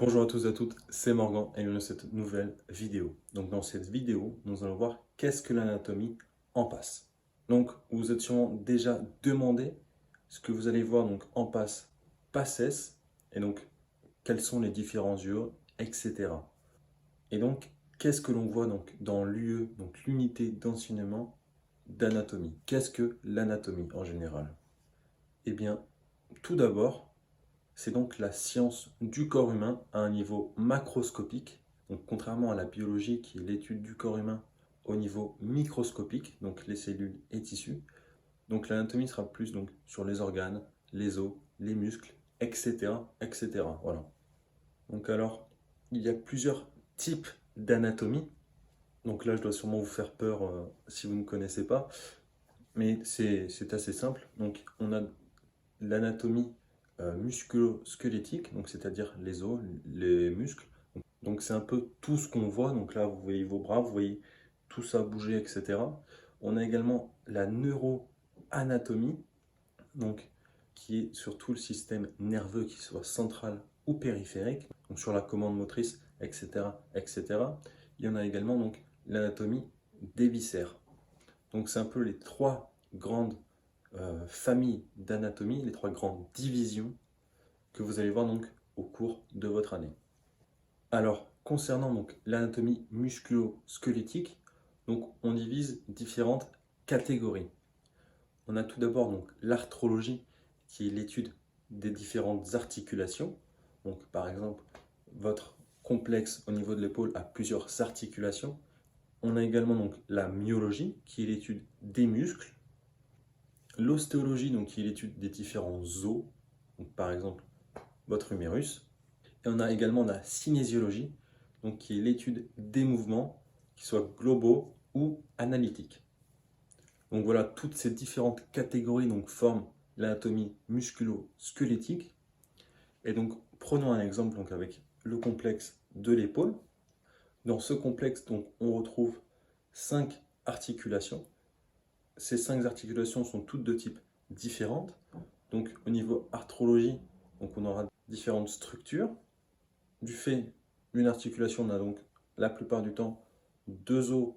Bonjour à tous et à toutes, c'est Morgan et bienvenue dans cette nouvelle vidéo. Donc dans cette vidéo, nous allons voir qu'est-ce que l'anatomie en passe. Donc vous vous êtes sûrement déjà demandé ce que vous allez voir donc en passe, passes et donc quels sont les différents yeux, etc. Et donc qu'est-ce que l'on voit donc dans l'UE, donc l'unité d'enseignement d'anatomie. Qu'est-ce que l'anatomie en général? Eh bien, tout d'abord, c'est donc la science du corps humain à un niveau macroscopique. Donc, contrairement à la biologie qui est l'étude du corps humain au niveau microscopique, donc les cellules et tissus. Donc l'anatomie sera plus donc, sur les organes, les os, les muscles, etc. etc. Voilà. Donc alors, il y a plusieurs types d'anatomie. Donc là, je dois sûrement vous faire peur si vous ne connaissez pas. Mais c'est assez simple. Donc on a l'anatomie musculo-squelettique, donc c'est-à-dire les os, les muscles. Donc c'est un peu tout ce qu'on voit. Donc là, vous voyez vos bras, vous voyez tout ça bouger, etc. On a également la neuroanatomie, donc qui est sur tout le système nerveux, qu'il soit central ou périphérique, donc sur la commande motrice, etc., etc. Il y en a également donc l'anatomie des viscères. Donc c'est un peu les trois grandes familles d'anatomie, les trois grandes divisions que vous allez voir donc au cours de votre année. Alors, concernant donc l'anatomie musculo-squelettique, donc on divise différentes catégories. On a tout d'abord donc l'arthrologie, qui est l'étude des différentes articulations. Donc par exemple, votre complexe au niveau de l'épaule a plusieurs articulations. On a également donc la myologie, qui est l'étude des muscles. L'ostéologie, donc qui est l'étude des différents os, donc par exemple votre humérus. Et on a également la cinésiologie, donc qui est l'étude des mouvements, qu'ils soient globaux ou analytiques. Donc voilà, toutes ces différentes catégories donc, forment l'anatomie musculo-squelettique. Et donc prenons un exemple donc, avec le complexe de l'épaule. Dans ce complexe, donc, on retrouve 5 articulations. Ces 5 articulations sont toutes de type différentes. Donc au niveau arthrologie, donc, on aura différentes structures. Du fait d'une articulation, on a donc la plupart du temps deux os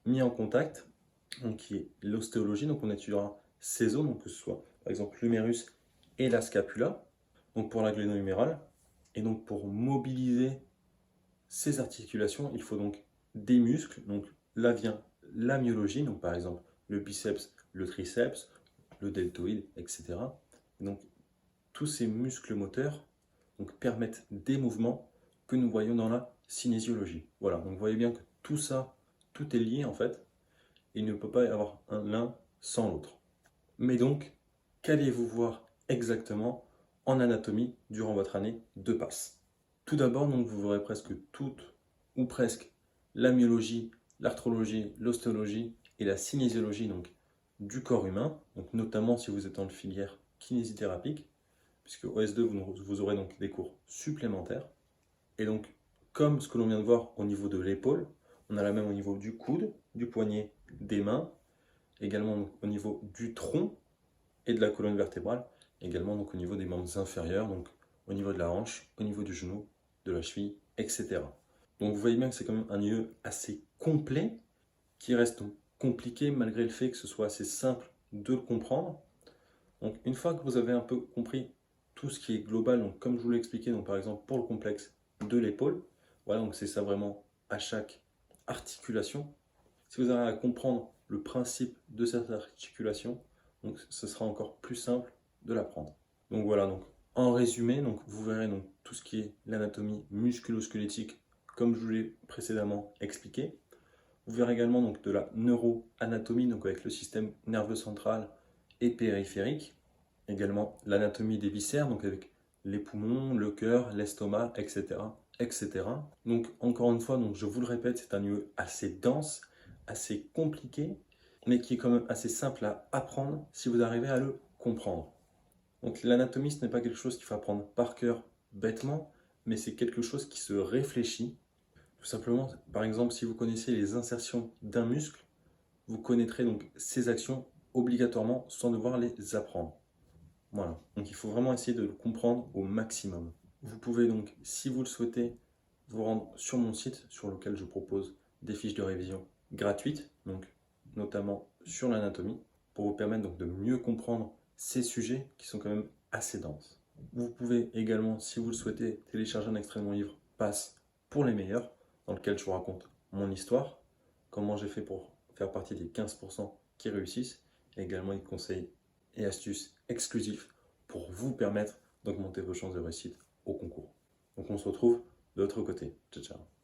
mis en contact, donc qui est l'ostéologie. Donc on étudiera ces os, donc que ce soit par exemple l'humérus et la scapula, donc pour la gléno-humérale. Et donc pour mobiliser ces articulations, il faut donc des muscles. Donc là vient la myologie, donc par exemple le biceps, le triceps, le deltoïde, etc. Et donc tous ces muscles moteurs donc, permettent des mouvements que nous voyons dans la cinésiologie. Voilà, donc vous voyez bien que tout ça, tout est lié en fait, et il ne peut pas y avoir l'un sans l'autre. Mais donc, qu'allez-vous voir exactement en anatomie durant votre année de passe? Tout d'abord, donc, vous verrez presque toute ou presque la myologie, l'arthrologie, l'ostéologie et la cinésiologie donc, du corps humain, donc notamment si vous êtes en filière kinésithérapique, puisque au S2, vous aurez donc des cours supplémentaires. Et donc, comme ce que l'on vient de voir au niveau de l'épaule, on a la même au niveau du coude, du poignet, des mains, également donc, au niveau du tronc et de la colonne vertébrale, également donc, au niveau des membres inférieurs, donc au niveau de la hanche, au niveau du genou, de la cheville, etc. Donc vous voyez bien que c'est quand même un lieu assez complet, qui reste donc compliqué malgré le fait que ce soit assez simple de le comprendre. Donc une fois que vous avez un peu compris tout ce qui est global, donc comme je vous l'ai expliqué, donc par exemple pour le complexe de l'épaule, voilà, donc c'est ça vraiment à chaque articulation. Si vous arrivez à comprendre le principe de cette articulation, donc ce sera encore plus simple de l'apprendre. Donc voilà, donc en résumé, donc vous verrez donc tout ce qui est l'anatomie musculo-squelettique, comme je vous l'ai précédemment expliqué. Vous verrez également donc de la neuroanatomie, donc avec le système nerveux central et périphérique. Également l'anatomie des viscères, donc avec les poumons, le cœur, l'estomac, etc., etc. Donc encore une fois, donc je vous le répète, c'est un lieu assez dense, assez compliqué, mais qui est quand même assez simple à apprendre si vous arrivez à le comprendre. Donc l'anatomie, ce n'est pas quelque chose qu'il faut apprendre par cœur bêtement, mais c'est quelque chose qui se réfléchit. Tout simplement, par exemple, si vous connaissez les insertions d'un muscle, vous connaîtrez donc ces actions obligatoirement sans devoir les apprendre. Voilà, donc il faut vraiment essayer de le comprendre au maximum. Vous pouvez donc, si vous le souhaitez, vous rendre sur mon site sur lequel je propose des fiches de révision gratuites, donc notamment sur l'anatomie, pour vous permettre donc de mieux comprendre ces sujets qui sont quand même assez denses. Vous pouvez également, si vous le souhaitez, télécharger un extrait de mon livre Passe pour les meilleurs, dans lequel je vous raconte mon histoire, comment j'ai fait pour faire partie des 15% qui réussissent, et également des conseils et astuces exclusifs pour vous permettre d'augmenter vos chances de réussite au concours. Donc on se retrouve de l'autre côté. Ciao, ciao.